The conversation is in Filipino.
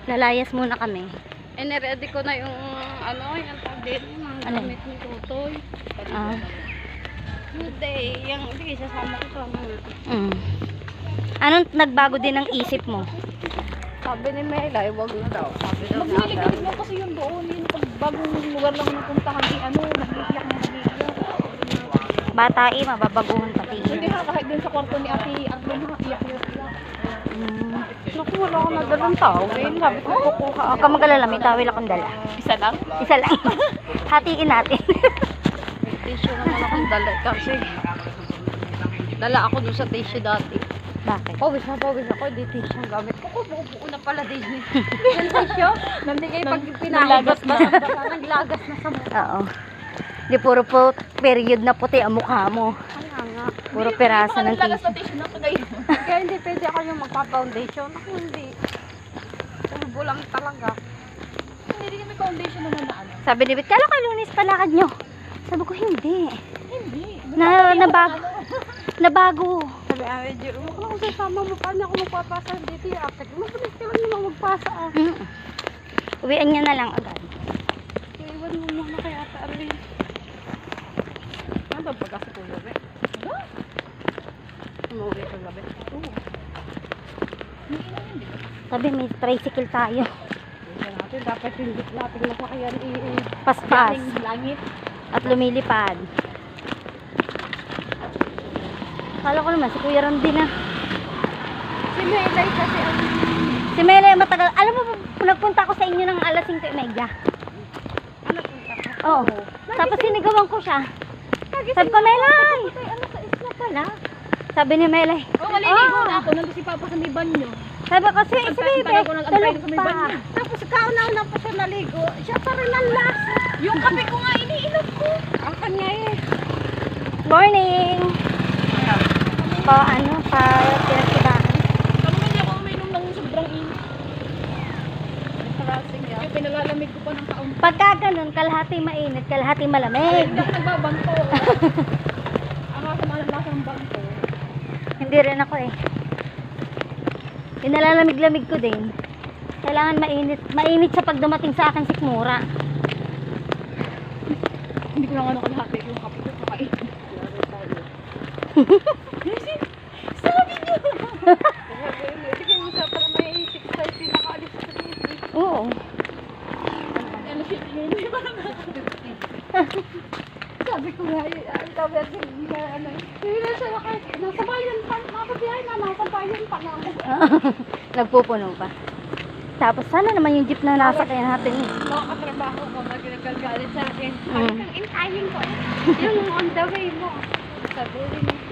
Lalayas muna kami. Ready ko na yung yung tagdin, yung mga Ano? gamit ni Tutoy. Ah. Hindi, hindi, sasama ko to. Anong nagbago din ang isip mo? Sabi ni Mela, wag na daw. Sabi daw Maghilig mo kasi yung doon. Yung bagong lugar lang napuntahan ni nagiiyak na nagiiyak. Bata mababaguhan pati. Hindi ha, kahit dun sa kwarto ni Ate Arlene ha, iyak. naku, wala akong nadalang tawin. Sabi ko, kukuha Huwag ka mag-alala, may tawil akong dala. Isa lang? Isa lang. Hatiin natin. tissue naman akong dala. Kasi, dala ako dun sa tissue dati. Bakit? Pawis ako, di tissue ang gamit ko. Buo na pala din. Yung tissue, nandigay pag pinahugas ba? Naglagas na sa mukha. Oo. Di puro po period na puti ang mukha mo. Kaya nga. Puro peraso ng Lagas tissue. na tissue na kagay. Kaya hindi pwede ako yung magpa-foundation. Ako hindi. Tulbo lang talaga. Hindi din may foundation naman na ano. Sabi ni Bit, kala ko Lunes palakad nyo. Sabi ko, hindi. Hindi. Nabago. Sabi, Jero, kung ako sasama mo, paano ako magpapasa dito yung after? Mabilis ka lang naman magpasa. Uwian niya na lang agad. Iwan mo muna kay Ate Arlene. Ano ba pag-asa ko gabi? Umuwi ko gabi. Sabi, may tricycle tayo. Hindi natin, dapat yung jeep natin nasakayan Paspas. Langit. At lumilipad. Kala ko naman, si Kuya Ram din ah. Si Melay kasi ang... Si Mele, matagal. Alam mo, nagpunta ako sa inyo ng alas 5:30. Ano punta ka? Oo. Tapos sinigawan ko siya. Sabi ko, Melay! Ano sa isla pala? Sabi ni Melay. Oh, maliligo na ako. Nandun si Papa sa may banyo. Sabi ko, si Bebe, tagal ko nag-antay tulog sa may pa. banyo. Tapos kauna-una pa siya naligo. Siya pa rin ang last. Yung kape ko nga iniinom ko. Ang kanya Morning! Pa pinagsibahan. Kami hindi ako uminom ng sobrang init. Karasing yan. Yung pinalalamig ko pa ng kaunti. Pagka ganun, kalahati mainit, kalahati malamig. Hindi ako nagbabangko. Ang kasamaan ng bangko. Hindi rin ako eh. Yung nalalamig-lamig ko din. Kailangan mainit. Mainit sa pag dumating sa akin sikmura. Hindi ko lang ano kalahati yung kape ko kakain. Sige mo siya para may 6:30 nakaalis sa city. Oo. Ano shit yun? Sabi ko nga, ang tawag na ano. Hindi na siya nasa bayan pa. Nakabiyahe na, nasa bayan pa na ako. Nagpupuno pa. Tapos sana naman yung jeep na nasa kaya natin. Mga katrabaho ko, nagagalit sa akin. Mm. Intayin ko. Yung on the way mo. Sabi rin